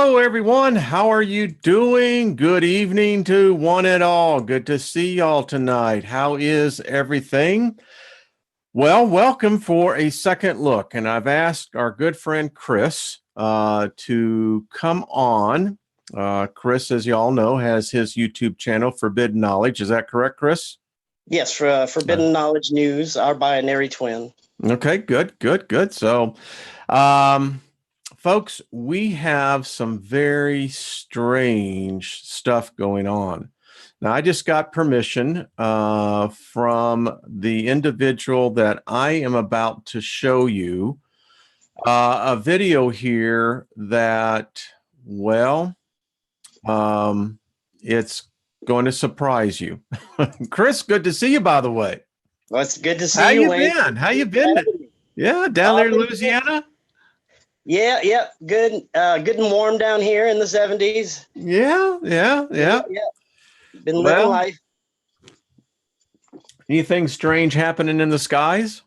Hello, everyone. How are you doing? Good evening to one and all. Good to see y'all tonight. How is everything? Well, welcome for a second look. And I've asked our good friend Chris to come on. Chris, as you all know, has his YouTube channel, Forbidden Knowledge. Is that correct, Chris? Yes, for Forbidden Knowledge News, our binary twin. Okay, good. So, um, folks, we have some very strange stuff going on. Now, I just got permission from the individual that I am about to show you a video here that, well, it's going to surprise you. Chris, good to see you, by the way. Well, it's good to How see you, you Wayne. been? How you been? Yeah, down there in Louisiana? Yeah, good. Good and warm down here in the 70s. Yeah. Yeah. Been living Well, life. anything strange happening in the skies?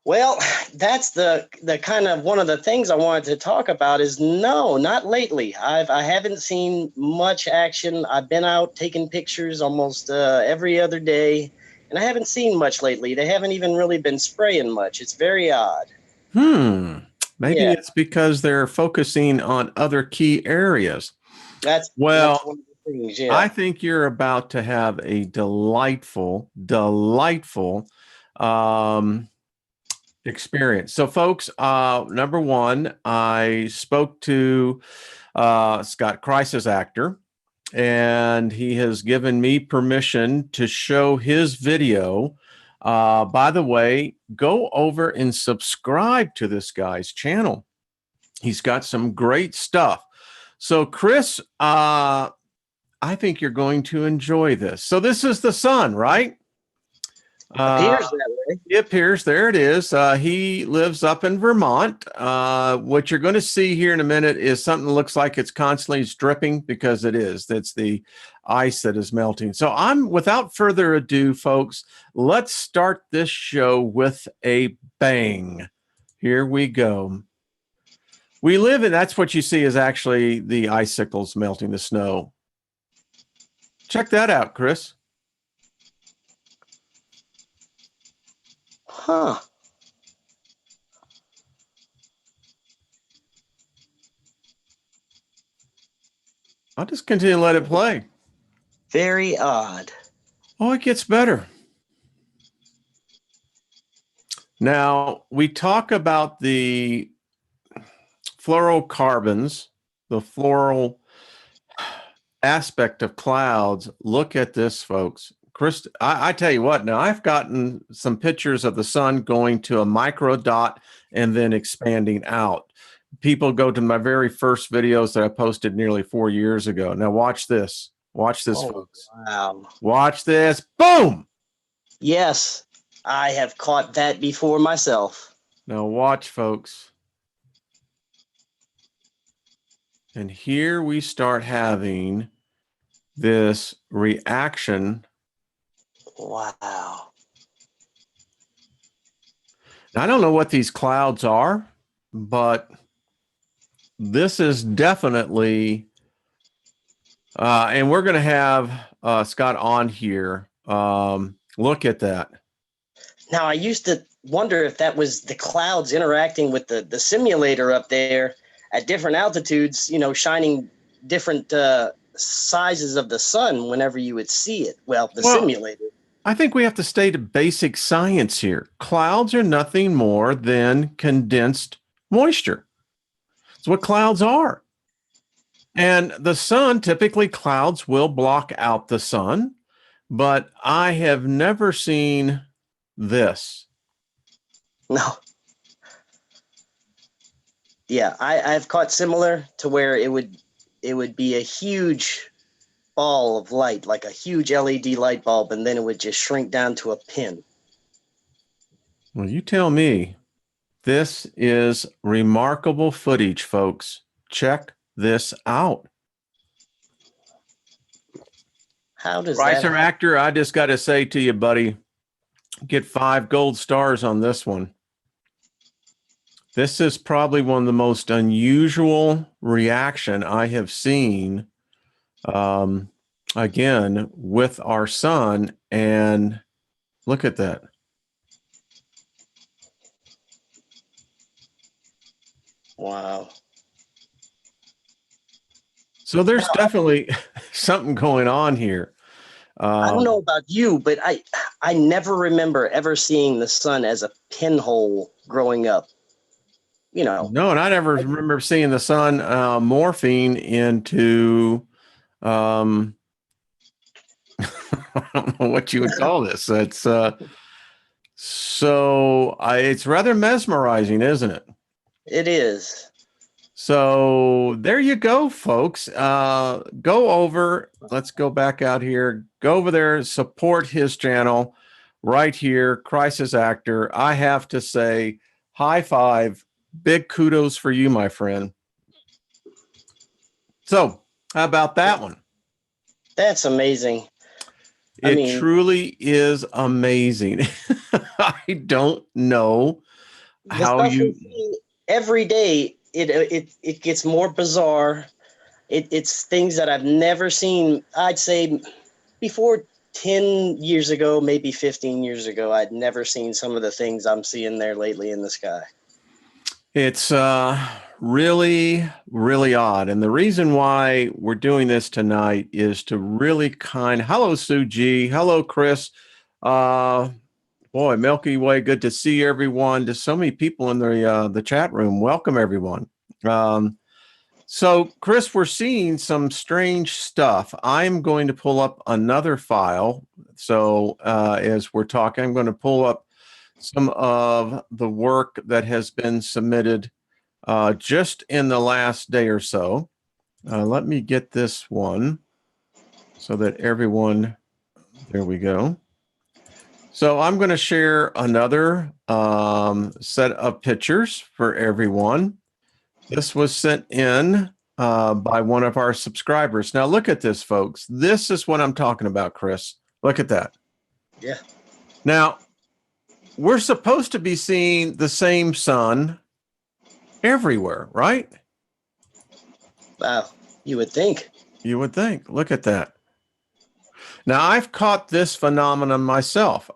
Well, that's the kind of one of the things I wanted to talk about is no, not lately. I haven't seen much action. I've been out taking pictures almost every other day, and I haven't seen much lately. They haven't even really been spraying much. It's very odd. Maybe Yeah, it's because they're focusing on other key areas. that's Well, one of the things. I Yeah. think you're about to have a delightful um, experience. So, folks, number one, I spoke to Scott Crisis actor, and he has given me permission to show his video. By the way, go over and subscribe to this guy's channel. He's got some great stuff. So, Chris, I think you're going to enjoy this. So, this is the sun, right? Appears that way. It appears there it is. He lives up in Vermont. What you're going to see here in a minute is something that looks like it's constantly dripping because it is. That's the ice that is melting. So I'm without further ado, folks, let's start this show with a bang. Here we go. We live in, that's what you see is actually the icicles melting the snow. Check that out, Chris. Huh. I'll just continue to let it play. Very odd. Oh, it gets better. Now, we talk about the fluorocarbons, the floral aspect of clouds. Look at this, folks. Chris, I tell you what, now I've gotten some pictures of the sun going to a micro dot and then expanding out. People go to my very first videos that I posted nearly 4 years ago. Now watch this. Watch this, folks. Wow. Watch this. Boom. Yes, I have caught that before myself. Now watch, folks. And here we start having this reaction. Wow. Now, I don't know what these clouds are, but this is definitely, and we're going to have Scott on here. Look at that. Now, I used to wonder if that was the clouds interacting with the simulator up there at different altitudes, shining different sizes of the sun whenever you would see it. Well, simulator. I think we have to state a basic science here. Clouds are nothing more than condensed moisture. It's what clouds are. And the sun, typically clouds will block out the sun, but I have never seen this. No. Yeah, I've caught similar to where it would be a huge ball of light, like a huge LED light bulb, and then it would just shrink down to a pin. Well, you tell me. This is remarkable footage, folks. Check this out. How does Ricer that actor, I just got to say to you, buddy, get 5 gold stars on this one. This is probably one of the most unusual reaction I have seen, again, with our sun. And look at that. Wow. So there's Now, definitely something going on here. I don't know about you, but I never remember ever seeing the sun as a pinhole growing up. You know, No, and I never remember seeing the sun morphing into, um, I don't know what you would call this. It's it's rather mesmerizing, isn't it? it is. So there you go, folks. Go over. Let's go back out here. Go over there. Support his channel right here. Crisis Actor. I have to say, high five. Big kudos for you, my friend. So, how about that one? That's amazing. It truly is amazing. I don't know the how stuff we you. see every day, it gets more bizarre. It's things that I've never seen. I'd say before 10 years ago, maybe 15 years ago, I'd never seen some of the things I'm seeing there lately in the sky. It's really, really odd. And the reason why we're doing this tonight is to really hello, Sue G. Hello, Chris. Boy, Milky Way, good to see everyone. There's so many people in the chat room. Welcome, everyone. So, Chris, we're seeing some strange stuff. I'm going to pull up another file. So, as we're talking, I'm going to pull up some of the work that has been submitted just in the last day or so. Let me get this one so that everyone, there we go. So I'm going to share another set of pictures for everyone. This was sent in by one of our subscribers. Now look at this, folks. This is what I'm talking about, Chris. Look at that. Yeah. Now, we're supposed to be seeing the same sun everywhere, right? Wow. You would think. You would think. Look at that. Now, I've caught this phenomenon myself.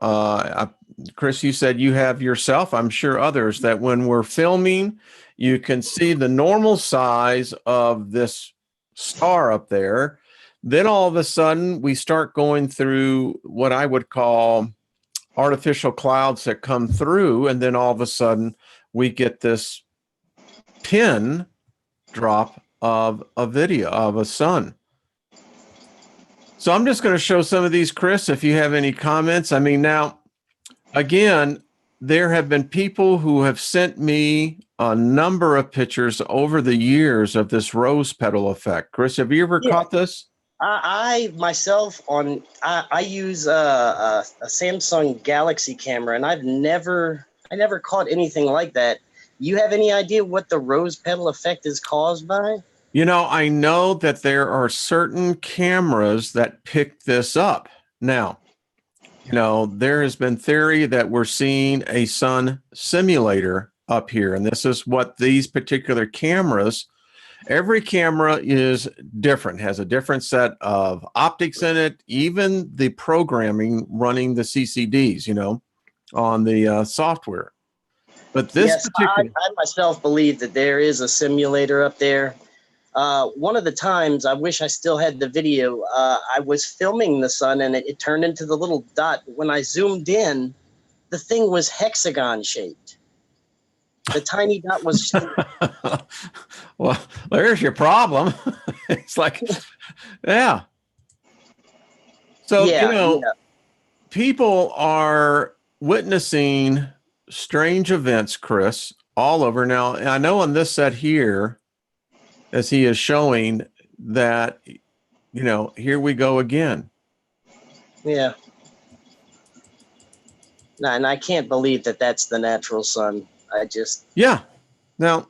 Chris, you said you have yourself. I'm sure others that when we're filming, you can see the normal size of this star up there. Then all of a sudden, we start going through what I would call artificial clouds that come through. And then all of a sudden, we get this pin drop of a video of a sun. So I'm just going to show some of these, Chris, if you have any comments. I mean, now, again, there have been people who have sent me a number of pictures over the years of this rose petal effect. Chris, have you ever caught this? I myself I use a Samsung Galaxy camera, and I never caught anything like that. You have any idea what the rose petal effect is caused by? You know, I know that there are certain cameras that pick this up. Now, you know, there has been theory that we're seeing a sun simulator up here, and this is what these particular cameras. Every camera is different, has a different set of optics in it, even the programming running the CCDs, you know, on the software. But this Yes, particular, I myself believe that there is a simulator up there. One of the times, I wish I still had the video, I was filming the sun and it turned into the little dot. When I zoomed in, the thing was hexagon shaped. The tiny dot was. well, there's your problem. It's like, yeah. So, Yeah, you know, yeah. people are witnessing strange events, Chris, all over. Now, I know on this set here, as he is showing that, you know, here we go again. Yeah. No, and I can't believe that that's the natural sun. I just. Yeah. Now,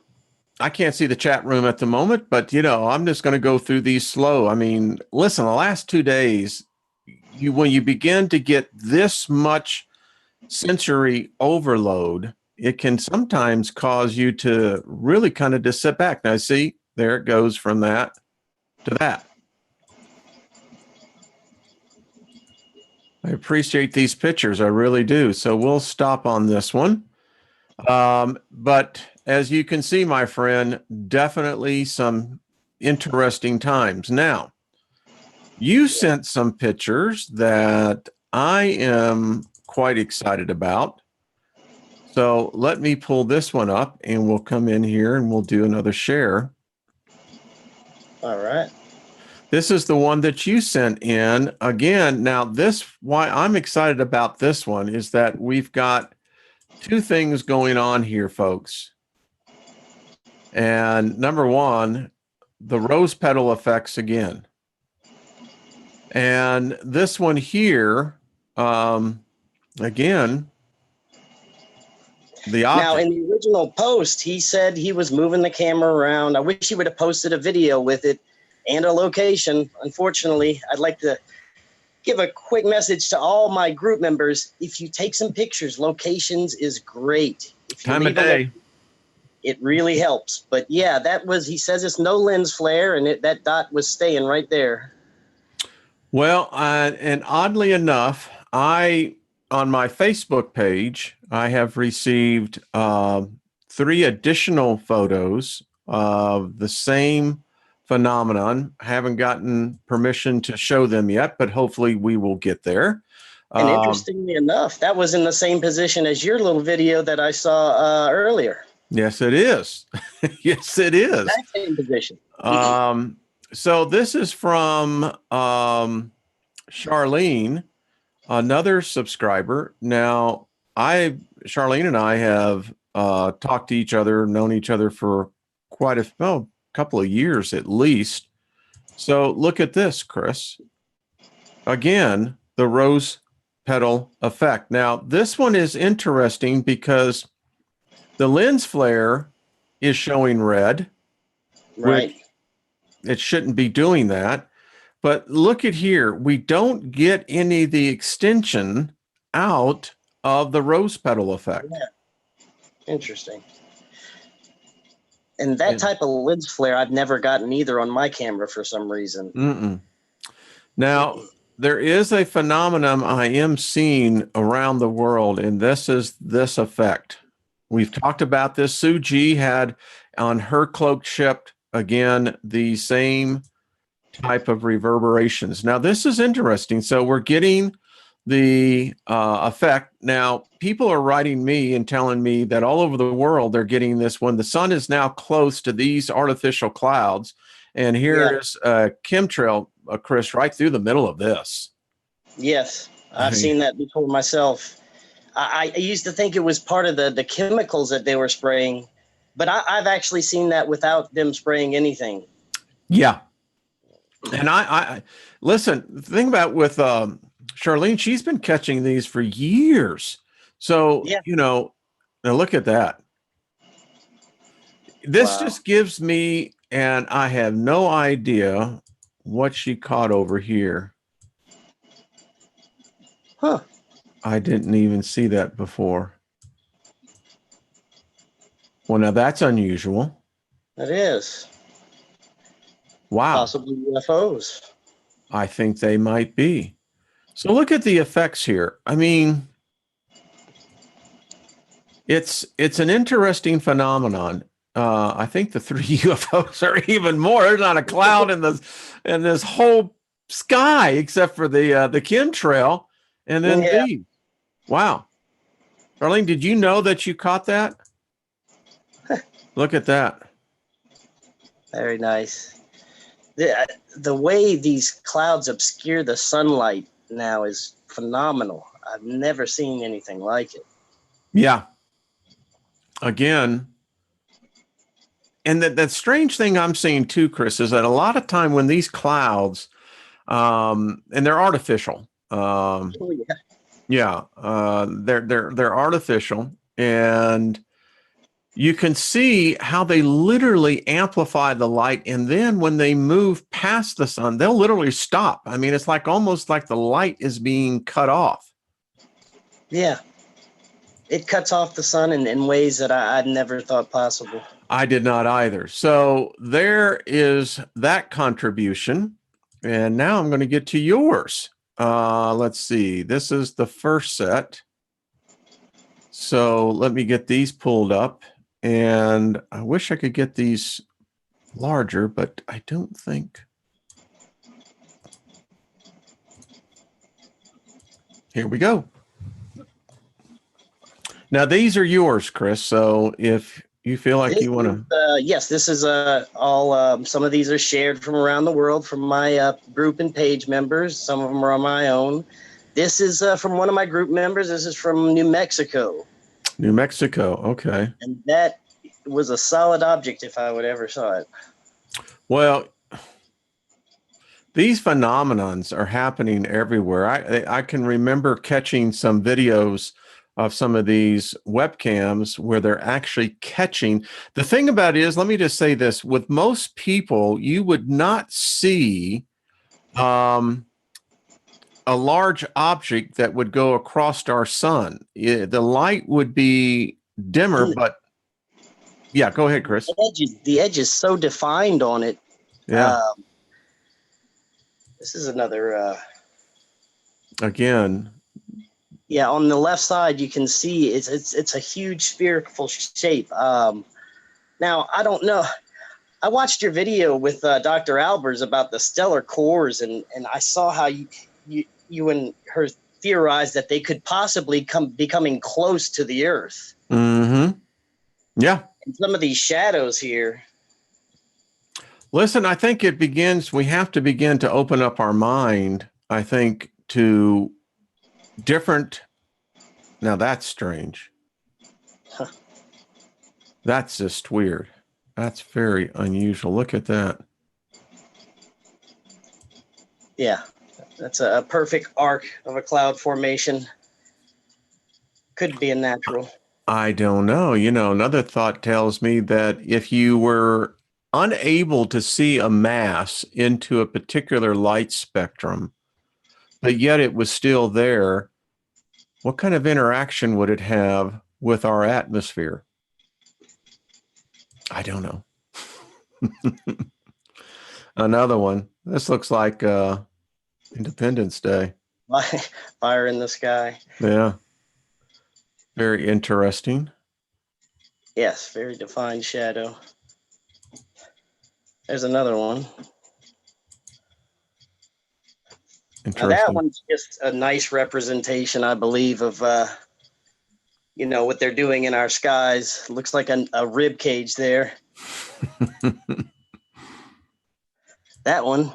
I can't see the chat room at the moment, but, you know, I'm just going to go through these slow. I mean, listen, the last 2 days, when you begin to get this much sensory overload, it can sometimes cause you to really kind of just sit back. Now, see, there it goes from that to that. I appreciate these pictures. I really do. So we'll stop on this one. But as you can see, my friend, definitely some interesting times. Now, you sent some pictures that I am quite excited about. So let me pull this one up and we'll come in here and we'll do another share. All right. This is the one that you sent in again. Now, why I'm excited about this one is that we've got two things going on here, folks. And number one, the rose petal effects again. And this one here, again, the object. Now, in the original post, he said he was moving the camera around. I wish he would have posted a video with it and a location. Unfortunately, I'd like to give a quick message to all my group members. If you take some pictures, locations is great. If you Time of day. It really helps. But yeah, he says it's no lens flare, and that dot was staying right there. Well, and oddly enough, on my Facebook page, I have received 3 additional photos of the same phenomenon. I haven't gotten permission to show them yet, but hopefully we will get there. And interestingly enough, that was in the same position as your little video that I saw earlier. Yes, it is. Yes, it is. That same position. So this is from Charlene, another subscriber. Now, Charlene and I have talked to each other, known each other for quite a couple of years at least. So look at this, Chris. Again, the rose petal effect. Now, this one is interesting because the lens flare is showing red. Right. It shouldn't be doing that. But look at here. We don't get any of the extension out of the rose petal effect. Yeah. Interesting. And that type of lens flare, I've never gotten either on my camera for some reason. Now, there is a phenomenon I am seeing around the world, and this is this effect. We've talked about this. Sue G had on her cloaked ship, again, the same type of reverberations. Now, this is interesting. So we're getting the effect. Now, people are writing me and telling me that all over the world, they're getting this when the sun is now close to these artificial clouds. And here is a chemtrail, Chris, right through the middle of this. Yes, I've seen that before myself. I used to think it was part of the chemicals that they were spraying, but I've actually seen that without them spraying anything. Yeah. And I listen, the thing about with Charlene, she's been catching these for years. So, now look at that. This just gives me, and I have no idea what she caught over here. Huh. I didn't even see that before. Well, now that's unusual. It is. Wow. Possibly UFOs. I think they might be. So look at the effects here. I mean, it's an interesting phenomenon. I think the 3 UFOs are even more. There's not a cloud in this whole sky except for the chemtrail, and then these. Wow, Darlene, did you know that you caught that? Look at that. Very nice. The way these clouds obscure the sunlight now is phenomenal. I've never seen anything like it. Yeah. Again, and that strange thing I'm seeing too, Chris, is that a lot of time when these clouds, and they're artificial. They're artificial, and you can see how they literally amplify the light, and then when they move past the sun, they'll literally stop. I mean, it's like almost like the light is being cut off. Yeah. it cuts off the sun in ways that I'd never thought possible. I did not either. So there is that contribution. And now I'm going to get to yours. Let's see. This is the first set. So let me get these pulled up. And I wish I could get these larger, but I don't think. Here we go. Now, these are yours, Chris. So if you feel like you want to. Yes, this is all. Some of these are shared from around the world from my group and page members. Some of them are on my own. This is from one of my group members. This is from New Mexico. New Mexico. Okay. And that was a solid object if I would ever saw it. Well, these phenomenons are happening everywhere. I can remember catching some videos of some of these webcams where they're actually catching. The thing about it is, let me just say this, with most people, you would not see a large object that would go across our sun. The light would be dimmer, but yeah, go ahead, Chris. The edge is so defined on it. Yeah. This is another. Again. Yeah, on the left side, you can see it's a huge spherical shape. Now, I don't know. I watched your video with Dr. Albers about the stellar cores, and I saw how you and her theorized that they could possibly be coming close to the Earth. Mm-hmm. Yeah. And some of these shadows here. Listen, I think we have to begin to open up our mind, I think, to different. Now that's strange. Huh. That's just weird. That's very unusual. Look at that. Yeah, that's a perfect arc of a cloud formation. Could be a natural. I don't know. Another thought tells me that if you were unable to see a mass into a particular light spectrum, but yet it was still there, what kind of interaction would it have with our atmosphere? I don't know. Another one. This looks like Independence Day. Fire in the sky. Yeah. Very interesting. Yes, very defined shadow. There's another one. Now that one's just a nice representation, I believe, of what they're doing in our skies. Looks like a rib cage there. That one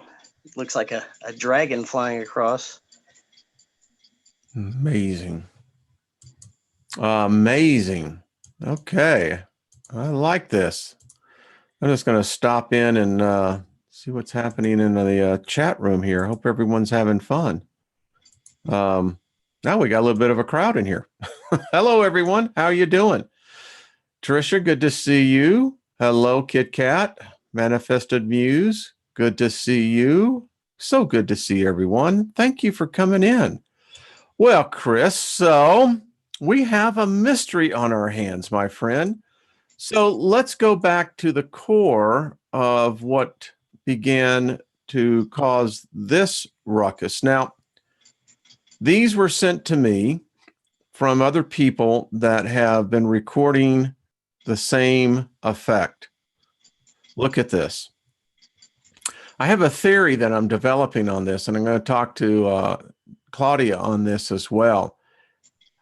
looks like a dragon flying across. Amazing. Amazing. Okay. I like this. I'm just going to stop in and see what's happening in the chat room here. I hope everyone's having fun. Now we got a little bit of a crowd in here. Hello, everyone. How are you doing? Tricia, good to see you. Hello, Kit Kat. Manifested Muse, good to see you. So good to see everyone. Thank you for coming in. Well, Chris, so we have a mystery on our hands, my friend. So let's go back to the core of what began to cause this ruckus. Now, these were sent to me from other people that have been recording the same effect. Look at this. I have a theory that I'm developing on this, and I'm going to talk to Claudia on this as well.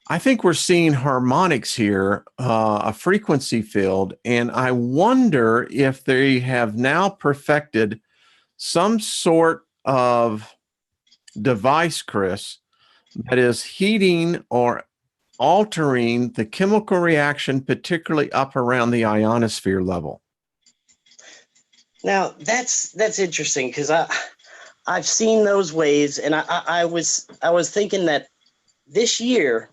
I think we're seeing harmonics here, a frequency field, and I wonder if they have now perfected some sort of device, Chris, that is heating or altering the chemical reaction, particularly up around the ionosphere level. Now that's interesting because I've seen those waves, and I was thinking that this year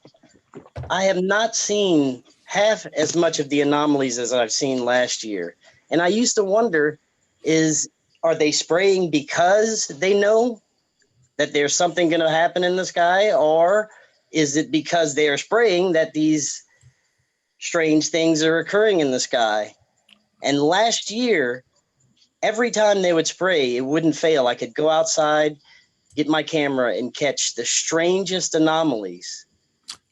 I have not seen half as much of the anomalies as I've seen last year. And I used to wonder, are they spraying because they know that there's something going to happen in the sky, or is it because they are spraying that these strange things are occurring in the sky. And last year, every time they would spray, it wouldn't fail. I could go outside, get my camera, and catch the strangest anomalies.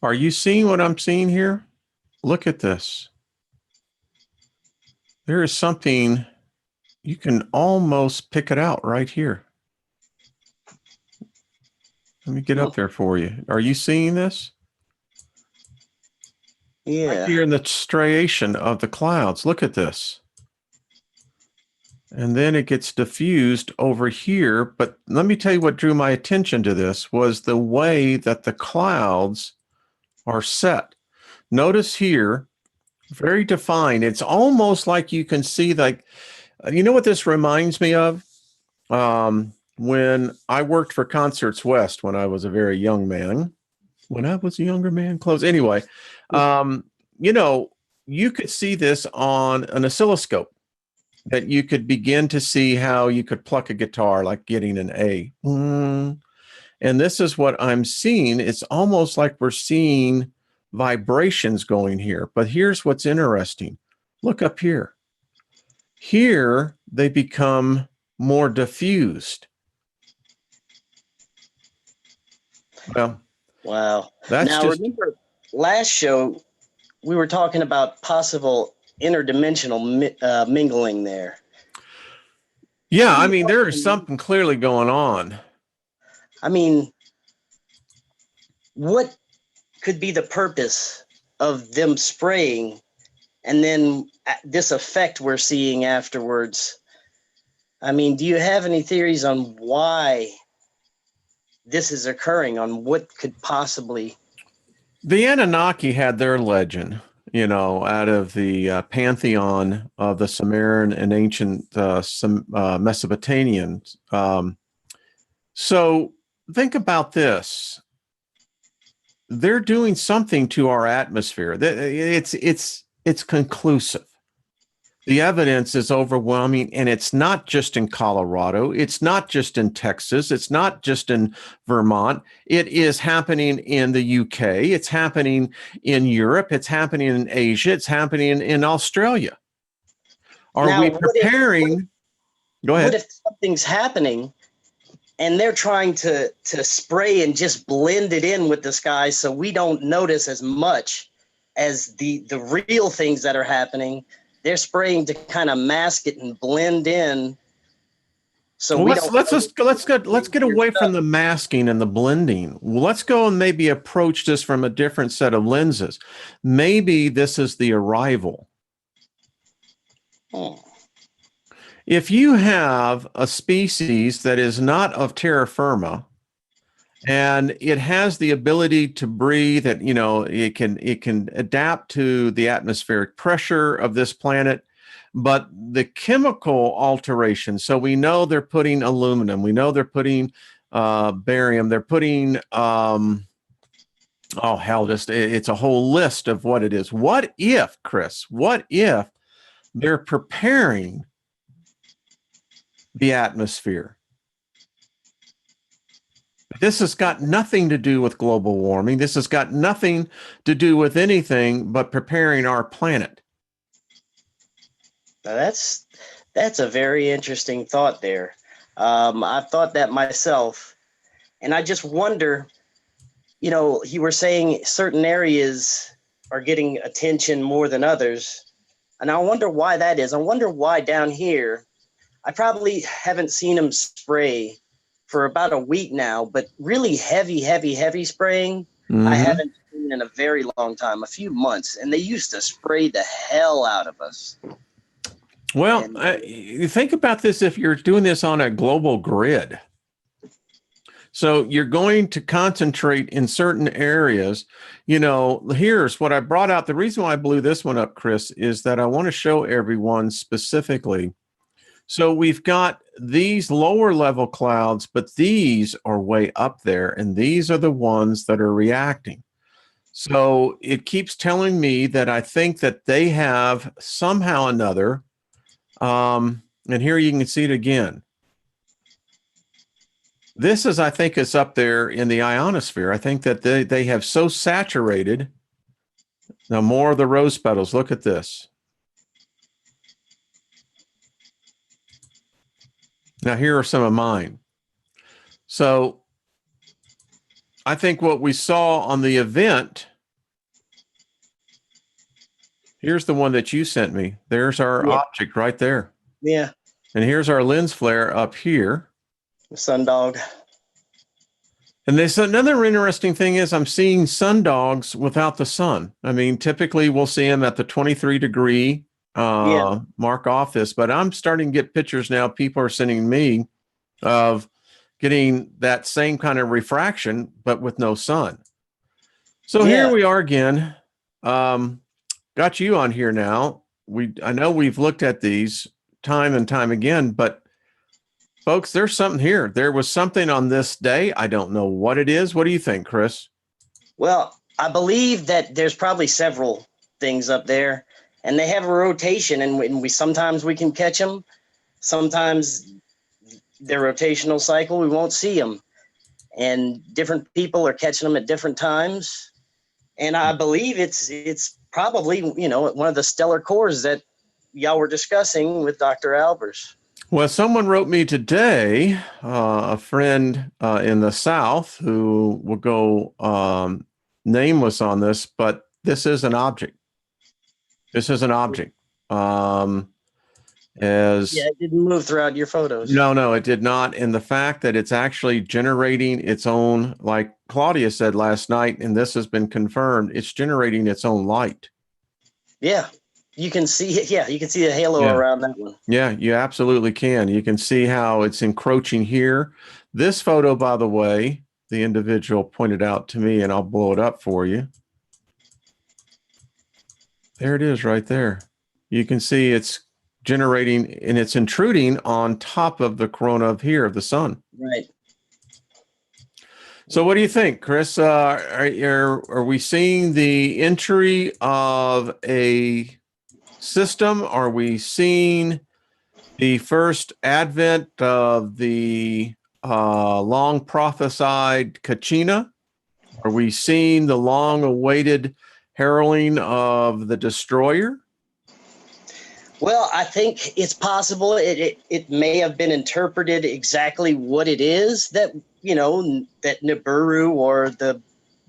Are you seeing what I'm seeing here? Look at this. There is something, you can almost pick it out right here. Let me get up there for you. Are you seeing this? Yeah. Right here in the striation of the clouds. Look at this. And then it gets diffused over here. But let me tell you what drew my attention to this was the way that the clouds are set. Notice here, very defined. It's almost like you can see, like, you know what this reminds me of? When I worked for Concerts West when I was a very young man, when I was a younger man, close. Anyway, you know, you could see this on an oscilloscope, that you could begin to see how you could pluck a guitar, like getting an A. And this is what I'm seeing. It's almost like we're seeing vibrations going here. But here's what's interesting. Look up here. Here, they become more diffused. Well, wow. That's now, just, remember last show, we were talking about possible interdimensional mingling there. yeah, I mean, there is something clearly going on. I mean, what could be the purpose of them spraying and then this effect we're seeing afterwards? I mean, do you have any theories on why this is occurring, on what could possibly? The Anunnaki had their legend, you know, out of the pantheon of the Sumerian and ancient Mesopotamians. So think about this. They're doing something to our atmosphere. It's conclusive. The evidence is overwhelming, and it's not just in Colorado. It's not just in Texas. It's not just in Vermont. It is happening in the UK. It's happening in Europe. It's happening in Asia. It's happening in Australia. Are we preparing? Go ahead. What if something's happening and they're trying to spray and just blend it in with the sky so we don't notice as much as the real things that are happening? They're spraying to kind of mask it and blend in. So well, let's get away from the masking and the blending. Let's go and maybe approach this from a different set of lenses. Maybe this is the arrival. If you have a species that is not of terra firma, and it has the ability to breathe, that, you know, it can adapt to the atmospheric pressure of this planet, but the chemical alteration. So we know they're putting aluminum, we know they're putting barium, they're putting it's a whole list of what it is. What if, Chris? What if they're preparing the atmosphere? This has got nothing to do with global warming. This has got nothing to do with anything but preparing our planet. Now that's a very interesting thought there. I've thought that myself, and I just wonder, you know, you were saying certain areas are getting attention more than others, and I wonder why that is. I wonder why down here, I probably haven't seen them spray for about a week now, but really heavy spraying, I haven't seen in a very long time, a few months. And they used to spray the hell out of us. Well, you think about this if you're doing this on a global grid. So you're going to concentrate in certain areas. You know, here's what I brought out. The reason why I blew this one up, Chris, is that I want to show everyone specifically. So we've got these lower level clouds, but these are way up there, and these are the ones that are reacting. So it keeps telling me that I think that they have somehow or another, and here you can see it again. This is, I think, is up there in the ionosphere. I think that they have so saturated Now more of the rose petals. Look at this. Now here are some of mine. So I think what we saw on the event, here's the one that you sent me. There's our object right there. Yeah. And here's our lens flare up here. The sundog. And there's another interesting thing is I'm seeing sundogs without the sun. I mean, typically we'll see them at the 23 degree mark off this, but I'm starting to get pictures now. People are sending me of getting that same kind of refraction, but with no sun. So here we are again. Got you on here now. I know we've looked at these time and time again, but folks, there's something here. There was something on this day. I don't know what it is. What do you think, Chris? Well, I believe that there's probably several things up there, and they have a rotation, and we sometimes we can catch them. Sometimes their rotational cycle, we won't see them, and different people are catching them at different times. And I believe it's probably, one of the stellar cores that y'all were discussing with Dr. Albers. Well, someone wrote me today, a friend in the South who will go nameless on this, but this is an object. This is an object. It didn't move throughout your photos. No, it did not. And the fact that it's actually generating its own, like Claudia said last night, and this has been confirmed, it's generating its own light. Yeah, you can see it. Yeah, you can see the halo around that one. Yeah, you absolutely can. You can see how it's encroaching here. This photo, by the way, the individual pointed out to me, and I'll blow it up for you. There it is right there. You can see it's generating and it's intruding on top of the corona of the sun. Right. So what do you think, Chris? Are we seeing the entry of a system? Are we seeing the first advent of the long prophesied Kachina? Are we seeing the long awaited heralding of the destroyer? Well, I think it's possible it may have been interpreted exactly what it is that, that Nibiru or the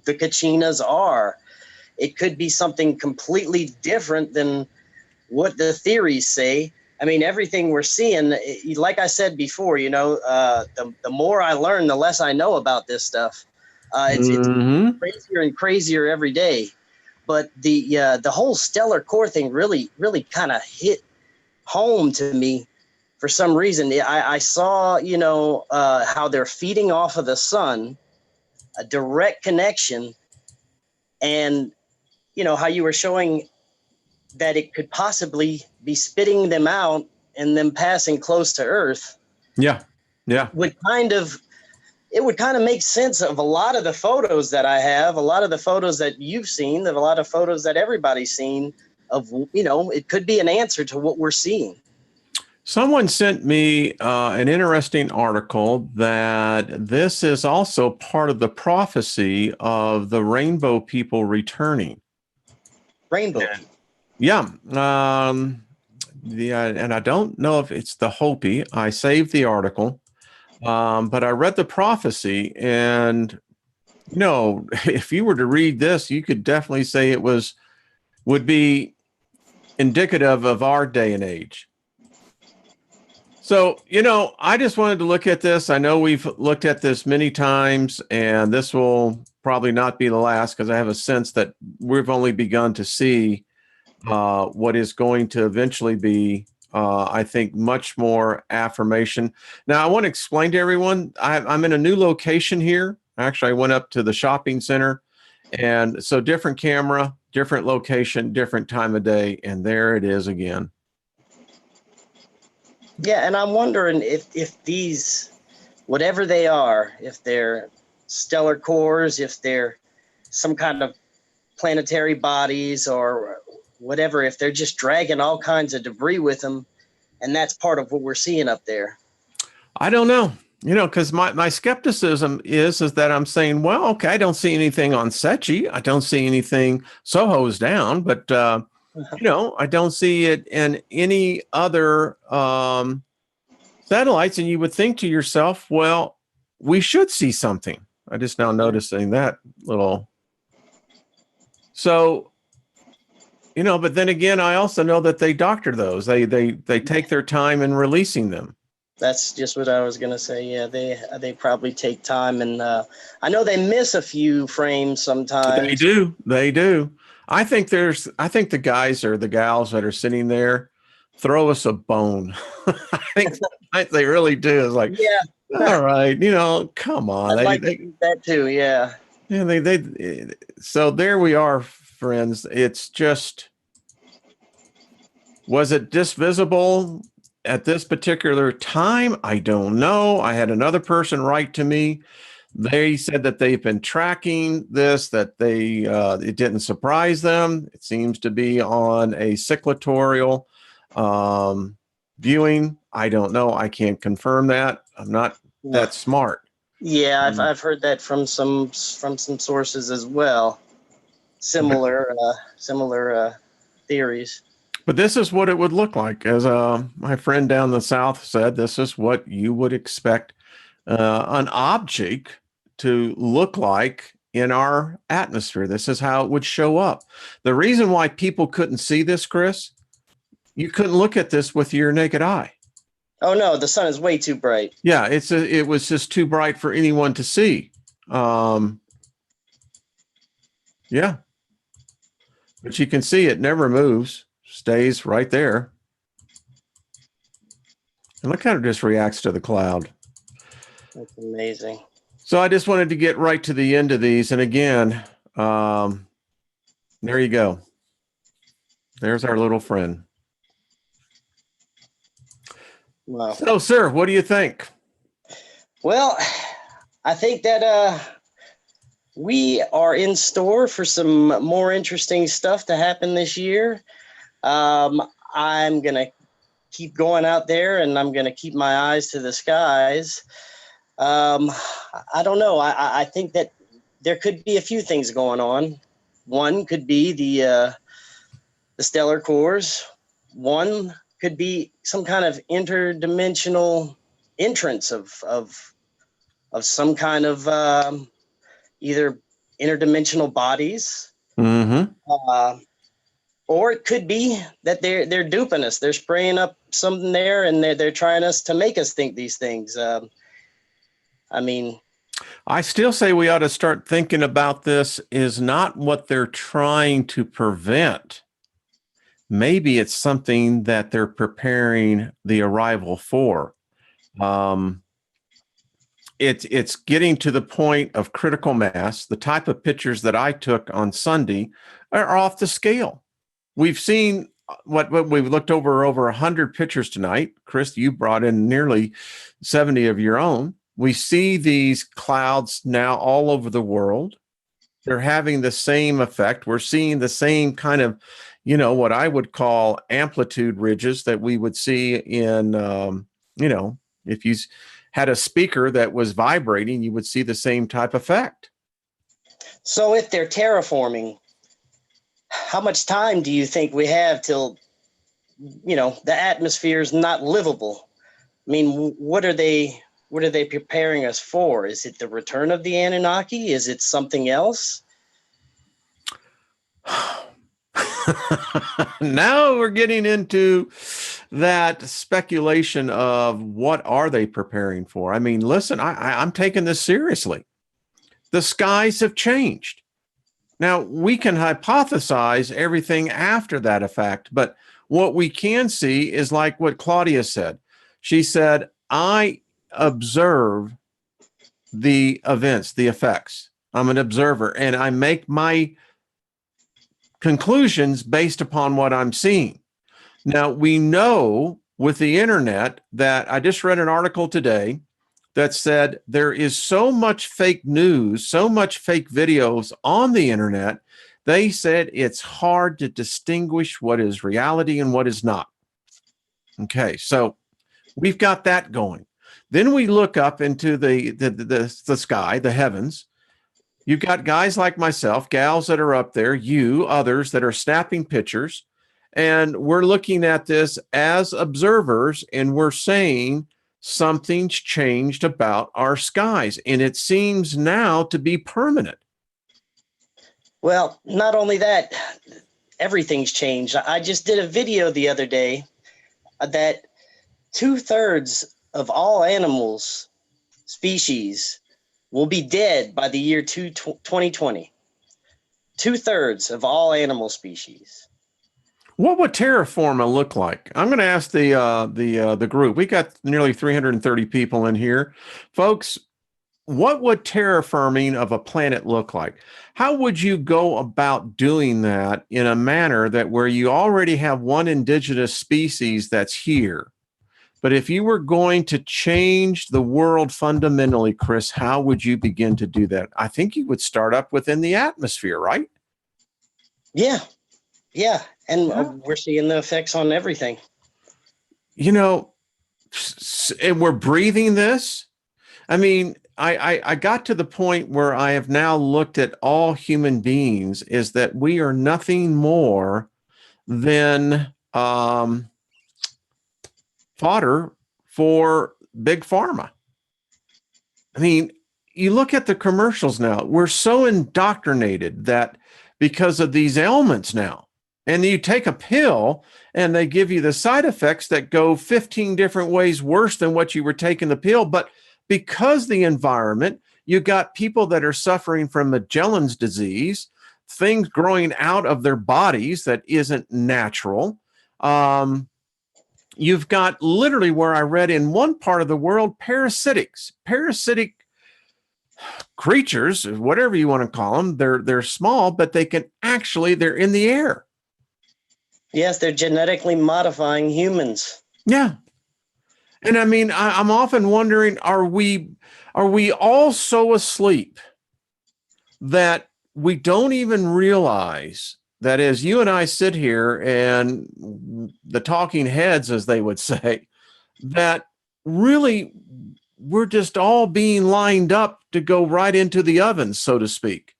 Kachinas are. It could be something completely different than what the theories say. I mean, everything we're seeing, like I said before, the more I learn, the less I know about this stuff. It's crazier and crazier every day. But the whole stellar core thing really kind of hit home to me for some reason. I saw, how they're feeding off of the sun, a direct connection, and, how you were showing that it could possibly be spitting them out and them passing close to Earth. Yeah. It would kind of make sense of a lot of the photos that I have, a lot of the photos that you've seen, a lot of photos that everybody's seen of, it could be an answer to what we're seeing. Someone sent me an interesting article that this is also part of the prophecy of the rainbow people returning. Rainbow. Yeah. And I don't know if it's the Hopi. I saved the article. But I read the prophecy, and if you were to read this, you could definitely say it would be indicative of our day and age. So, I just wanted to look at this. I know we've looked at this many times, and this will probably not be the last, because I have a sense that we've only begun to see what is going to eventually be I think much more affirmation. Now, I want to explain to everyone, I'm in a new location here. Actually, I went up to the shopping center, and so different camera, different location, different time of day, and there it is again. Yeah, and I'm wondering if these, whatever they are, if they're stellar cores, if they're some kind of planetary bodies or whatever, if they're just dragging all kinds of debris with them, and that's part of what we're seeing up there. I don't know. because my skepticism is that I'm saying, well, okay, I don't see anything on Sechi. I don't see anything Soho's down, but I don't see it in any other satellites. And you would think to yourself, well, we should see something. I just now noticing that little. So, but then again, I also know that they doctor those. They take their time in releasing them. That's just what I was going to say. Yeah, they probably take time, and I know they miss a few frames sometimes. They do. I think the guys or the gals that are sitting there throw us a bone. I think they really do. It's like, yeah, all right, come on. I'd like to do that too. Yeah. Yeah, so there we are, friends. It's just, was it just visible at this particular time? I don't know. I had another person write to me. They said that they've been tracking this, that it didn't surprise them. It seems to be on a cyclotorial viewing. I don't know. I can't confirm that. I'm not that smart. Yeah, I've heard that from some sources as well. Similar theories. But this is what it would look like. As my friend down the south said, this is what you would expect an object to look like in our atmosphere. This is how it would show up. The reason why people couldn't see this, Chris, you couldn't look at this with your naked eye. Oh no, the sun is way too bright. Yeah, it was just too bright for anyone to see. Yeah. But you can see it never moves, stays right there. And look how it just reacts to the cloud. That's amazing. So I just wanted to get right to the end of these. And again, there you go. There's our little friend. Wow. So, sir, what do you think? Well, I think that we are in store for some more interesting stuff to happen this year. I'm going to keep going out there, and I'm going to keep my eyes to the skies. I don't know. I think that there could be a few things going on. One could be the stellar cores. One could be some kind of interdimensional entrance of some kind of either interdimensional bodies, or it could be that they're duping us. They're spraying up something there, and they're trying to make us think these things. I mean, I still say we ought to start thinking about this is not what they're trying to prevent. Maybe it's something that they're preparing the arrival for. It's getting to the point of critical mass. The type of pictures that I took on Sunday are off the scale. We've seen what we've looked over 100 pictures tonight. Chris, you brought in nearly 70 of your own. We see these clouds now all over the world. They're having the same effect. We're seeing the same kind of, what I would call amplitude ridges that we would see in, if you had a speaker that was vibrating, you would see the same type effect. So if they're terraforming, how much time do you think we have till, the atmosphere is not livable? I mean, what are they preparing us for? Is it the return of the Anunnaki? Is it something else? Now we're getting into that speculation of what are they preparing for? I mean, listen, I'm taking this seriously. The skies have changed. Now, we can hypothesize everything after that effect, but what we can see is like what Claudia said. She said, I observe the events, the effects. I'm an observer, and I make my conclusions based upon what I'm seeing. Now, we know with the internet that I just read an article today that said there is so much fake news, so much fake videos on the internet. They said it's hard to distinguish what is reality and what is not. Okay, so we've got that going. Then we look up into the sky, the heavens. You've got guys like myself, gals that are up there, you, others that are snapping pictures. And we're looking at this as observers, and we're saying something's changed about our skies. And it seems now to be permanent. Well, not only that, everything's changed. I just did a video the other day that 2/3 of all animals species will be dead by the year 2020. 2/3 of all animal species. What would terraforming look like? I'm going to ask the group. We got nearly 330 people in here, folks. What would terraforming of a planet look like? How would you go about doing that in a manner that where you already have one indigenous species that's here? But if you were going to change the world fundamentally, Chris, how would you begin to do that? I think you would start up within the atmosphere, right? Yeah. Yeah. And we're seeing the effects on everything. You know, and we're breathing this. I mean, I got to the point where I have now looked at all human beings is that we are nothing more than fodder for big pharma. I mean, you look at the commercials now, we're so indoctrinated that because of these ailments now, and you take a pill and they give you the side effects that go 15 different ways worse than what you were taking the pill. But because the environment, you got people that are suffering from Magellan's disease, things growing out of their bodies that isn't natural. You've got literally where I read in one part of the world, parasitic creatures, whatever you want to call them. They're small, but they're in the air. Yes, they're genetically modifying humans. Yeah. And I mean, I'm often wondering, are we all so asleep that we don't even realize that as you and I sit here and the talking heads, as they would say, that really we're just all being lined up to go right into the oven, so to speak.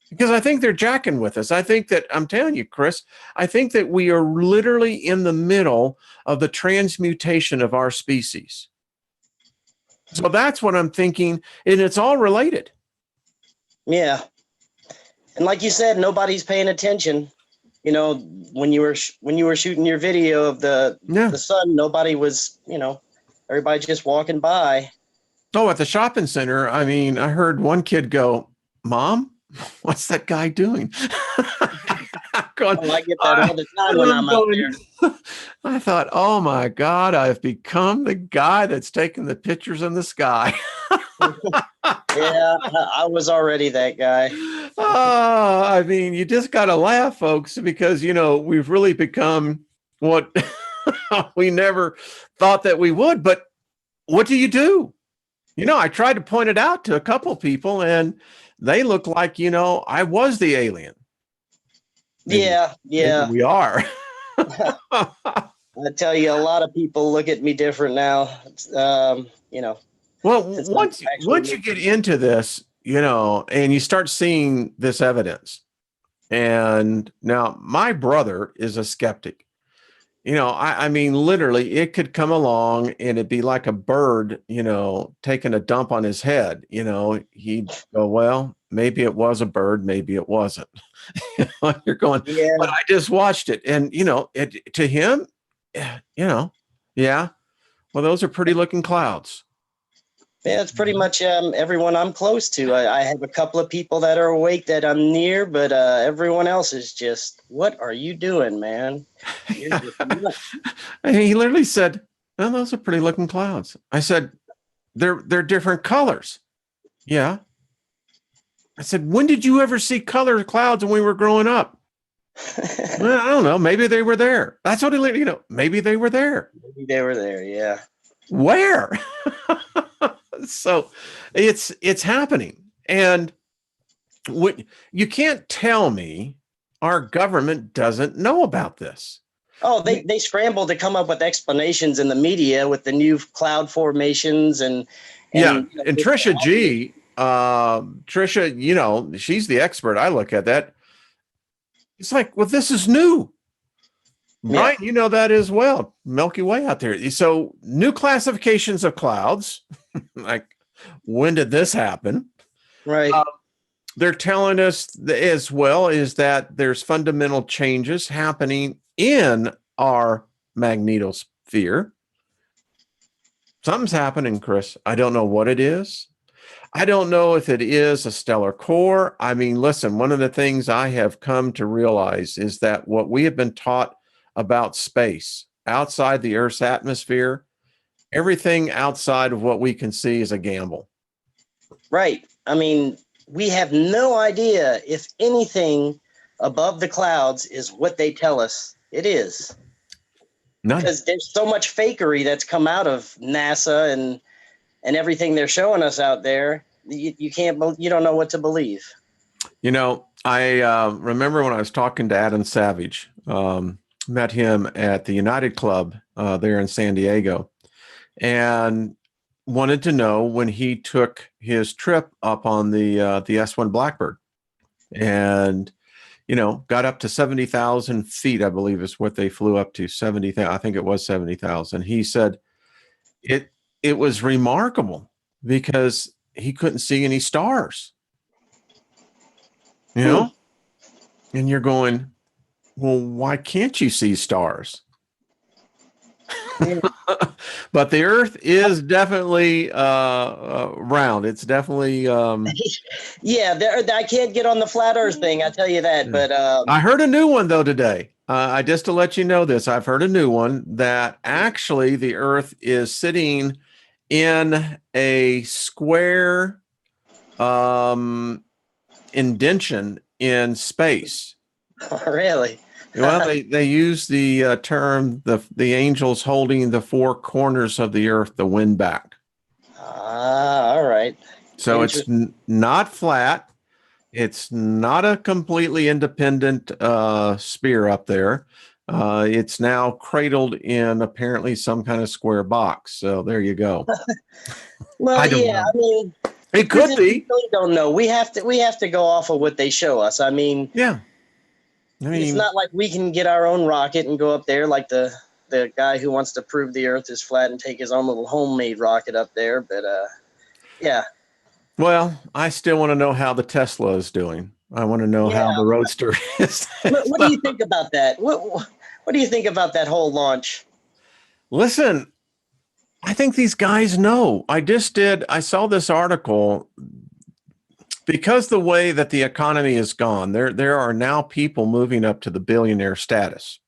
Because I think they're jacking with us. I think that, I'm telling you, Chris, I think that we are literally in the middle of the transmutation of our species. So that's what I'm thinking, and it's all related. Yeah. And like you said, nobody's paying attention. You know, when you were shooting your video of the sun, nobody was, everybody just walking by. Oh, at the shopping center, I mean, I heard one kid go, "Mom, what's that guy doing?" I get that all the time when I'm out there. I thought, oh my God, I've become the guy that's taking the pictures in the sky. Yeah, I was already that guy. Oh, I mean, you just got to laugh, folks, because, we've really become what we never thought that we would. But what do? I tried to point it out to a couple people, and they look like, I was the alien. Maybe we are. I tell you, a lot of people look at me different now. Well, once you get into this, and you start seeing this evidence, and now my brother is a skeptic. I mean, literally, it could come along and it'd be like a bird, taking a dump on his head. He'd go, well, maybe it was a bird, maybe it wasn't. You're going, yeah. But I just watched it. And, to him, yeah, well, those are pretty looking clouds. Yeah, it's pretty much everyone I'm close to. I have a couple of people that are awake that I'm near, but everyone else is just, what are you doing, man? He literally said, well, those are pretty looking clouds. I said, they're different colors. Yeah. I said, when did you ever see colored clouds when we were growing up? Well, I don't know. Maybe they were there. That's what maybe they were there. Maybe they were there. Yeah. Where? So it's happening. And you can't tell me our government doesn't know about this. Oh, they scrambled to come up with explanations in the media with the new cloud formations Yeah, and and Trisha, she's the expert. I look at that. It's like, well, this is new. yeah, Brian, you know that as well. Milky Way out there. So new classifications of clouds. Like, when did this happen? right. They're telling us as well is that there's fundamental changes happening in our magnetosphere. Something's happening, Chris. I don't know what it is. I don't know if it is a stellar core. I mean, listen, one of the things I have come to realize is that what we have been taught about space outside the Earth's atmosphere, everything outside of what we can see is a gamble. Right. I mean, we have no idea if anything above the clouds is what they tell us it is. None. Because there's so much fakery that's come out of NASA and everything they're showing us out there. You don't know what to believe. I remember when I was talking to Adam Savage, met him at the United Club there in San Diego, and wanted to know when he took his trip up on the S1 Blackbird, and got up to 70,000 feet, I believe is what they flew up to. 70,000, I think it was 70,000. He said it was remarkable because he couldn't see any stars. And you're going, well, why can't you see stars? But the Earth is definitely round. It's definitely. Yeah, I can't get on the flat Earth thing. I tell you that. But I heard a new one though today. I just to let you know this, I've heard a new one that actually the Earth is sitting in a square indention in space. Really? Well, they use the term the angels holding the four corners of the earth, the wind back. All right. So it's not flat. It's not a completely independent sphere up there. It's now cradled in apparently some kind of square box. So there you go. Well, I don't know. I mean, it could be. We really don't know. We have to go off of what they show us. I mean, yeah. It's not like we can get our own rocket and go up there like the guy who wants to prove the Earth is flat and take his own little homemade rocket up there. But yeah. Well, I still want to know how the Tesla is doing. I want to know how the Roadster is. What do you think about that? What do you think about that whole launch? Listen, I think these guys know. I saw this article because the way that the economy has gone, there are now people moving up to the billionaire status.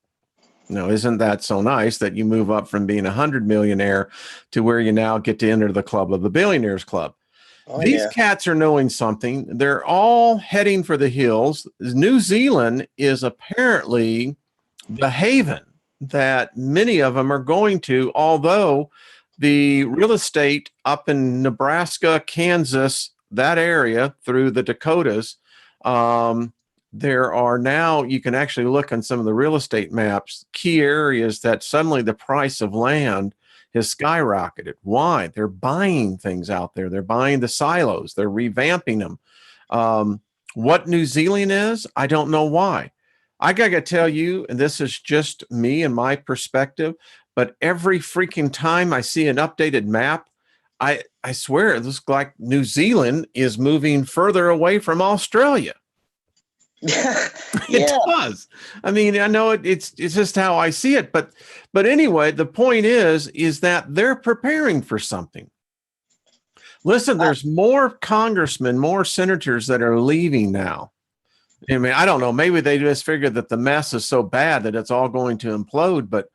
Isn't that so nice that you move up from being 100 millionaire to where you now get to enter the club of the billionaires club? Oh, these cats are knowing something. They're all heading for the hills. New Zealand is apparently the haven that many of them are going to, although the real estate up in Nebraska, Kansas, that area through the Dakotas, there are now, you can actually look on some of the real estate maps, key areas that suddenly the price of land has skyrocketed. Why? They're buying things out there. They're buying the silos. They're revamping them. What New Zealand is, I don't know why. I got to tell you, and this is just me and my perspective, but every freaking time I see an updated map, I swear it looks like New Zealand is moving further away from Australia. It does. I mean, I know it's just how I see it, but anyway, the point is that they're preparing for something. Listen, there's more congressmen, more senators that are leaving now. I mean, I don't know. Maybe they just figured that the mess is so bad that it's all going to implode, but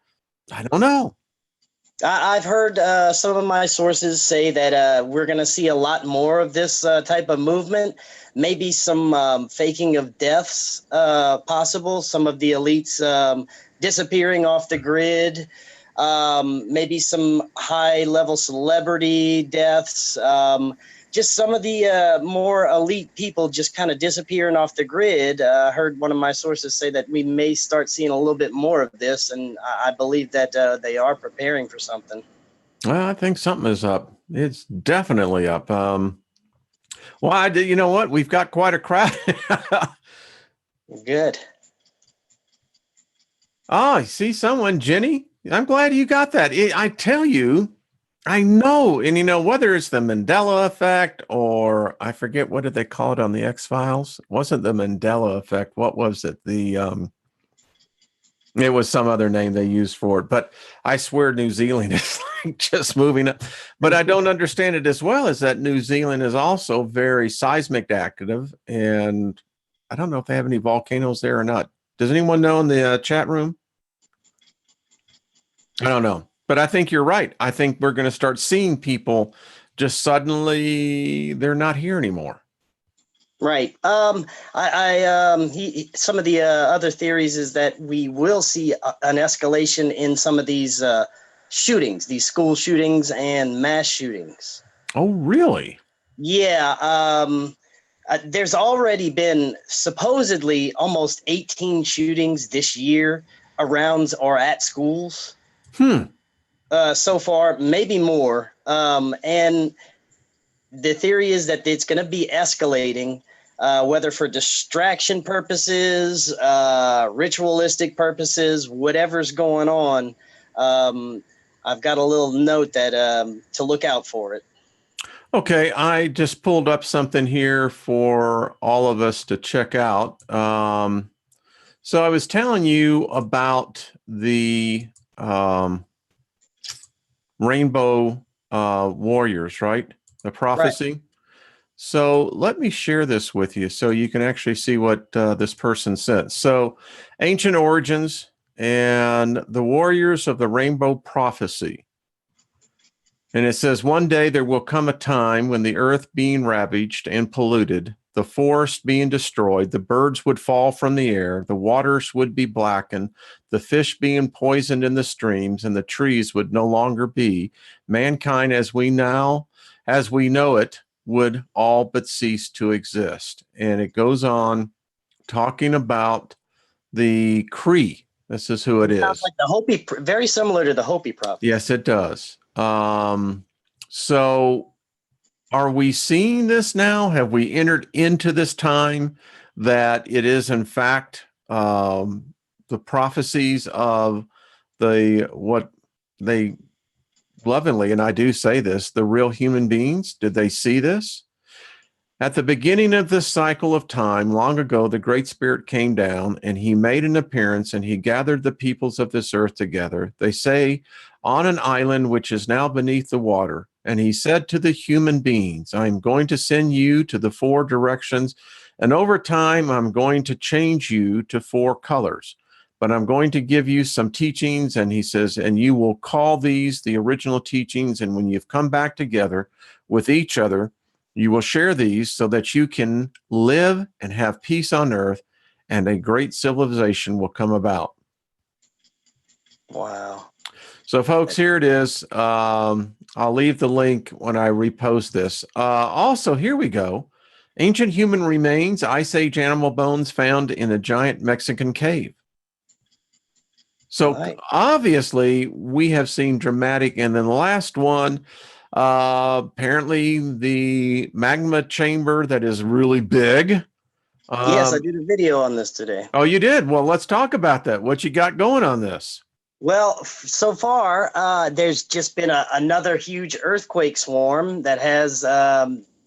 I don't know. I've heard some of my sources say that we're going to see a lot more of this type of movement. Maybe some faking of deaths possible. Some of the elites disappearing off the grid. Maybe some high-level celebrity deaths. just some of the more elite people just kind of disappearing off the grid. I heard one of my sources say that we may start seeing a little bit more of this, and I believe that they are preparing for something. Well, I think something is up. It's definitely up. Well, you know what? We've got quite a crowd. Good. Oh, I see someone, Jenny. I'm glad you got that. I tell you, I know. And you know, whether it's the Mandela effect or I forget what did they call it on the X-Files? It wasn't the Mandela effect. What was it? It was some other name they used for it, but I swear New Zealand is like just moving up. But I don't understand it as well as that New Zealand is also very seismic active. And I don't know if they have any volcanoes there or not. Does anyone know in the chat room? I don't know, but I think you're right. I think we're going to start seeing people just suddenly they're not here anymore. Right. Some of the other theories is that we will see an escalation in some of these shootings, these school shootings and mass shootings. Oh, really? Yeah. There's already been supposedly almost 18 shootings this year around or at schools. So far, maybe more. And the theory is that it's going to be escalating, whether for distraction purposes, ritualistic purposes, whatever's going on. I've got a little note that to look out for it. Okay, I just pulled up something here for all of us to check out. So I was telling you about the Rainbow Warriors, right? The prophecy. Right. So let me share this with you so you can actually see what this person said. So ancient origins and the warriors of the rainbow prophecy. And it says, one day there will come a time when the earth being ravaged and polluted, the forest being destroyed, the birds would fall from the air, the waters would be blackened, the fish being poisoned in the streams, and the trees would no longer be. Mankind as we know it would all but cease to exist. And it goes on talking about the Cree. This is who it is. Sounds like the Hopi, very similar to the Hopi prophet. Yes, it does. So are we seeing this now? Have we entered into this time that it is in fact the prophecies of what they lovingly, and I do say this, the real human beings? Did they see this? At the beginning of this cycle of time, long ago, the Great Spirit came down and he made an appearance and he gathered the peoples of this earth together. They say on an island which is now beneath the water. And he said to the human beings, I am going to send you to the four directions. And over time, I'm going to change you to four colors. But I'm going to give you some teachings. And he says, and you will call these the original teachings. And when you've come back together with each other, you will share these so that you can live and have peace on earth and a great civilization will come about. Wow. So folks, here it is. I'll leave the link when I repost this. Also, here we go. Ancient human remains, Ice Age animal bones found in a giant Mexican cave. So obviously we have seen dramatic, and then the last one, apparently the magma chamber that is really big. Yes, I did a video on this today. Oh, you did? Well, let's talk about that. What you got going on this? Well, so far, there's just been another huge earthquake swarm that has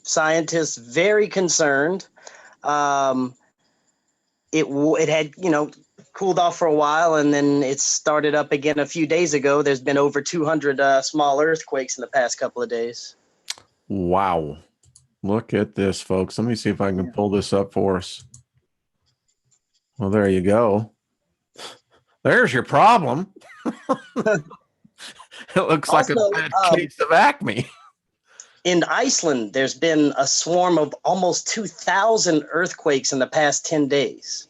scientists very concerned. It had, cooled off for a while, and then it started up again a few days ago. There's been over 200 small earthquakes in the past couple of days. Wow. Look at this, folks. Let me see if I can pull this up for us. Well, there you go. There's your problem. It looks also, like a bad case of acme. In Iceland, there's been a swarm of almost 2,000 earthquakes in the past 10 days.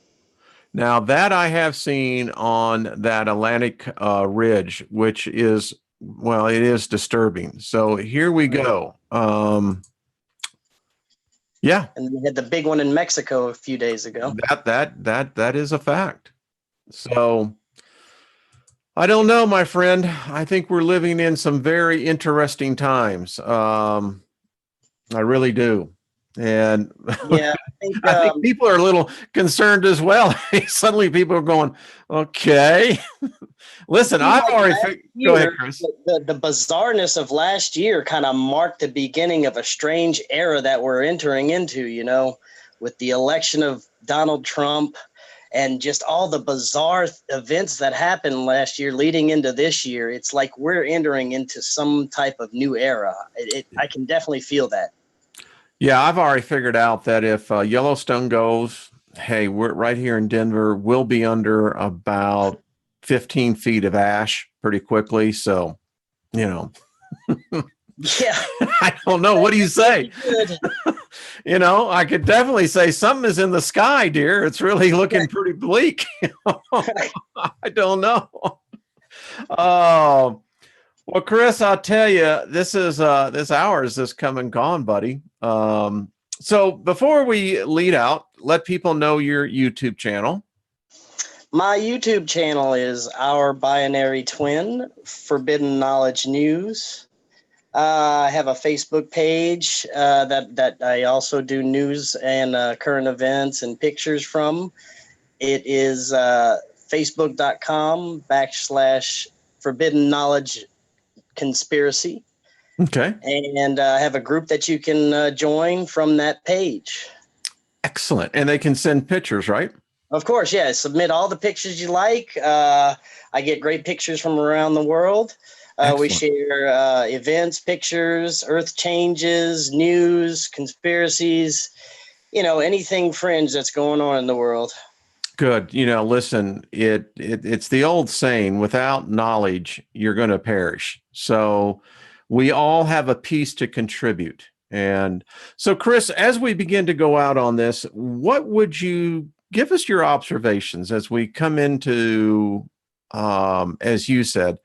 Now, that I have seen on that Atlantic ridge, which is, well, it is disturbing. So here we go. Yeah, And we had the big one in Mexico a few days ago. that is a fact. So I don't know, my friend. I think we're living in some very interesting times. I really do. And Yeah, I think I think people are a little concerned as well. Suddenly people are going, okay. Listen, seemed I've like already last go ahead, year, Chris. the bizarreness of last year kind of marked the beginning of a strange era that we're entering into, with the election of Donald Trump and just all the bizarre events that happened last year leading into this year. It's like we're entering into some type of new era. I can definitely feel that. Yeah, I've already figured out that if Yellowstone goes, hey, we're right here in Denver, we'll be under about 15 feet of ash pretty quickly. So, you know, Yeah, I don't know. What do you say? good. I could definitely say something is in the sky, dear. It's really looking pretty bleak. I don't know. Oh, well, Chris, I'll tell you, this hour is just come and gone, buddy. So before we lead out, let people know your YouTube channel. My YouTube channel is Our Binary Twin, Forbidden Knowledge News. I have a Facebook page that I also do news and current events and pictures from. It is facebook.com/ Forbidden Knowledge Conspiracy. Okay. And I have a group that you can join from that page. Excellent. And they can send pictures, right? Of course, yeah. Submit all the pictures you like. I get great pictures from around the world. We share events, pictures, earth changes, news, conspiracies, anything fringe that's going on in the world. Good. Listen, it's the old saying, without knowledge, you're going to perish. So we all have a piece to contribute. And so, Chris, as we begin to go out on this, what would you give us your observations as we come into, as you said,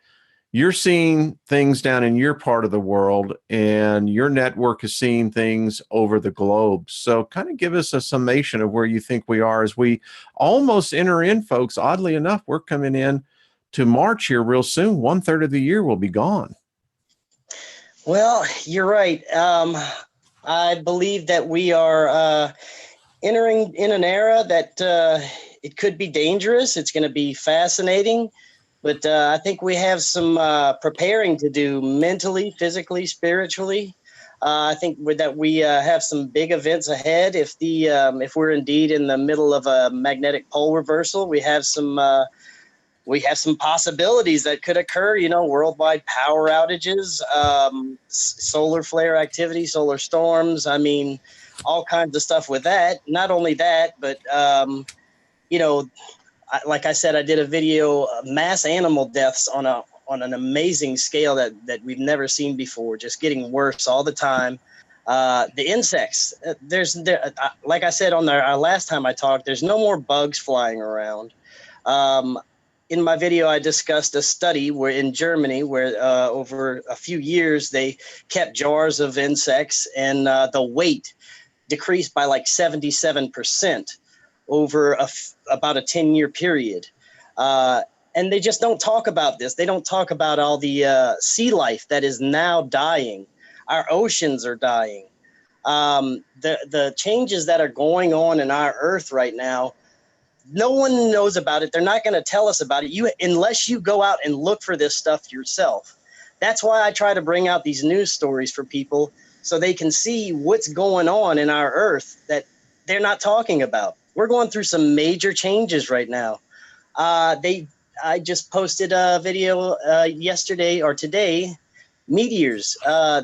you're seeing things down in your part of the world and your network is seeing things over the globe. So kind of give us a summation of where you think we are as we almost enter in, folks. Oddly enough, we're coming in to March here real soon. 1/3 of the year will be gone. Well, you're right. I believe that we are entering in an era that it could be dangerous. It's going to be fascinating. But I think we have some preparing to do mentally, physically, spiritually. I think that we have some big events ahead. If we're indeed in the middle of a magnetic pole reversal, we have some possibilities that could occur. Worldwide power outages, solar flare activity, solar storms. I mean, all kinds of stuff with that. Not only that, but like I said, I did a video, mass animal deaths on an amazing scale that we've never seen before, just getting worse all the time. The insects, like I said on our last time I talked, there's no more bugs flying around. In my video, I discussed a study in Germany where over a few years they kept jars of insects and the weight decreased by like 77% over about a 10-year period. And they just don't talk about this. They don't talk about all the sea life that is now dying. Our oceans are dying. The changes that are going on in our earth right now, no one knows about it. They're not going to tell us about it unless you go out and look for this stuff yourself. That's why I try to bring out these news stories for people so they can see what's going on in our earth that they're not talking about. We're going through some major changes right now. I just posted a video yesterday or today. Meteors.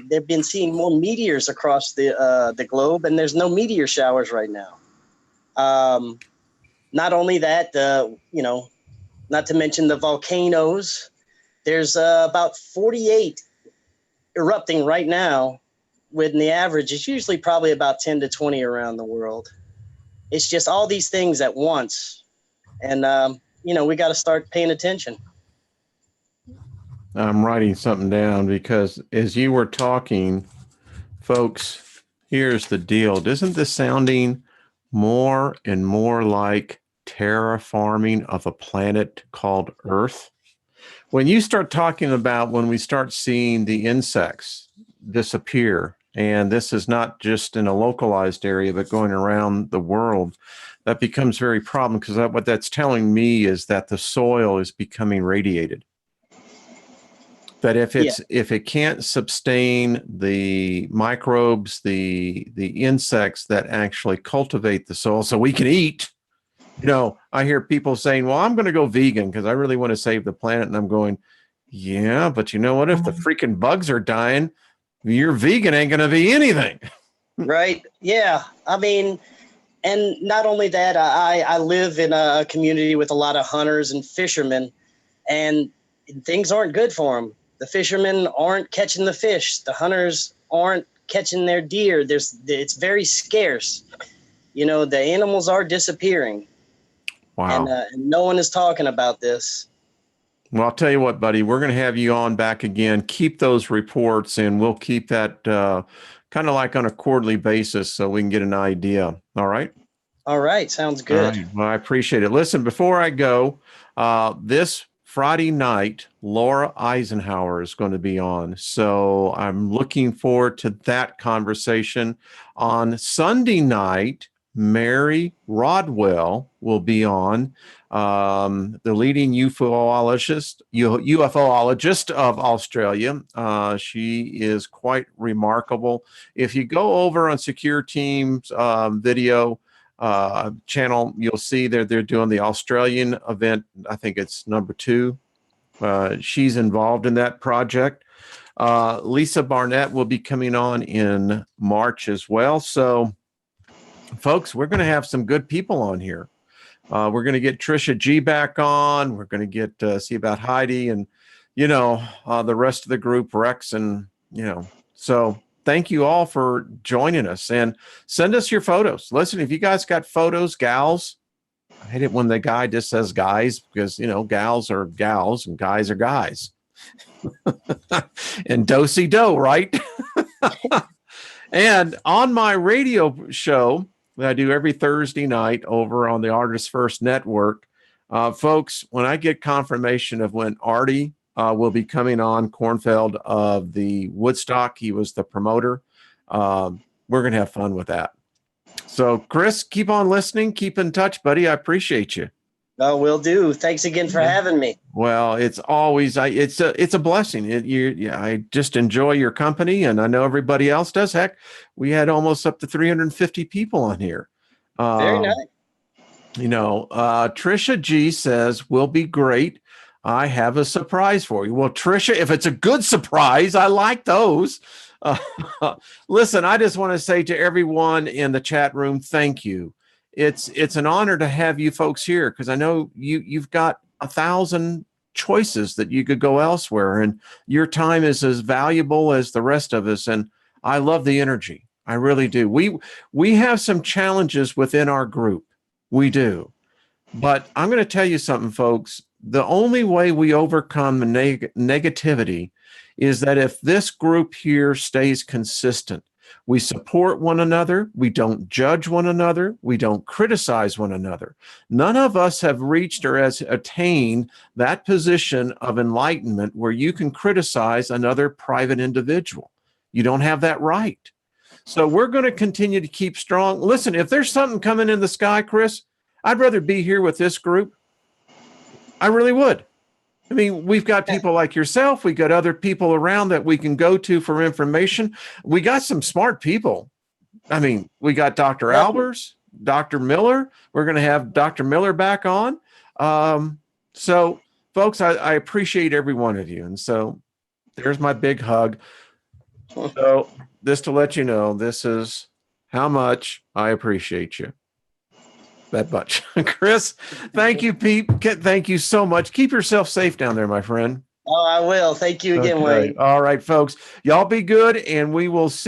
They've been seeing more meteors across the globe, and there's no meteor showers right now. Not only that, not to mention the volcanoes. There's about 48 erupting right now, when the average is usually probably about 10 to 20 around the world. It's just all these things at once. And, we got to start paying attention. I'm writing something down because as you were talking, folks, Here's the deal. Isn't this sounding more and more like terraforming of a planet called Earth? When you start talking about when we start seeing the insects disappear, and this is not just in a localized area, but going around the world, that becomes very problem because what that's telling me is that the soil is becoming radiated. That if it can't sustain the microbes, the insects that actually cultivate the soil so we can eat, I hear people saying, well, I'm going to go vegan because I really want to save the planet. And I'm going, yeah, but you know what? If the freaking bugs are dying, your vegan ain't going to be anything. Right. Yeah. I mean, and not only that, I live in a community with a lot of hunters and fishermen, and things aren't good for them. The fishermen aren't catching the fish. The hunters aren't catching their deer. It's very scarce. The animals are disappearing. Wow. And no one is talking about this. Well, I'll tell you what, buddy, we're going to have you on back again. Keep those reports, and we'll keep that kind of like on a quarterly basis so we can get an idea. All right? All right. Sounds good. All right. Well, I appreciate it. Listen, before I go, this Friday night, Laura Eisenhower is going to be on. So I'm looking forward to that conversation. On Sunday night, Mary Rodwell will be on, the leading UFOologist of Australia. She is quite remarkable. If you go over on Secure Team's video channel, you'll see they're doing the Australian event. I think it's number 2. She's involved in that project. Lisa Barnett will be coming on in March as well. So, folks, we're going to have some good people on here. We're going to get Trisha G back on. We're going to get see about Heidi and the rest of the group, Rex, and so. Thank you all for joining us, and send us your photos. Listen, if you guys got photos, gals, I hate it when the guy just says guys because, gals are gals and guys are guys. And do-si-do, right? And on my radio show that I do every Thursday night over on the Artist First Network, folks, when I get confirmation of when Artie will be coming on, Kornfeld of the Woodstock. He was the promoter. We're going to have fun with that. So, Chris, keep on listening. Keep in touch, buddy. I appreciate you. Oh, will do. Thanks again for having me. Well, it's always it's a blessing. I just enjoy your company, and I know everybody else does. Heck, we had almost up to 350 people on here. Very nice. Trisha G says will be great. I have a surprise for you. Well, Trisha, if it's a good surprise, I like those. Listen, I just want to say to everyone in the chat room, thank you. It's an honor to have you folks here because I know you've got 1,000 choices that you could go elsewhere, and your time is as valuable as the rest of us. And I love the energy. I really do. We have some challenges within our group. We do. But I'm going to tell you something, folks. The only way we overcome the negativity is that if this group here stays consistent, we support one another, we don't judge one another, we don't criticize one another. None of us have reached or has attained that position of enlightenment where you can criticize another private individual. You don't have that right. So we're going to continue to keep strong. Listen, if there's something coming in the sky, Chris, I'd rather be here with this group. I really would. I mean, we've got people like yourself. We got other people around that we can go to for information. We got some smart people. I mean, we got Dr. Albers, Dr. Miller. We're going to have Dr. Miller back on. So, folks, I appreciate every one of you. And so there's my big hug. So just to let you know, this is how much I appreciate you. That much. Chris, thank you, Pete. Thank you so much. Keep yourself safe down there, my friend. Oh, I will. Thank you again, Wayne. All right, folks. Y'all be good, and we will see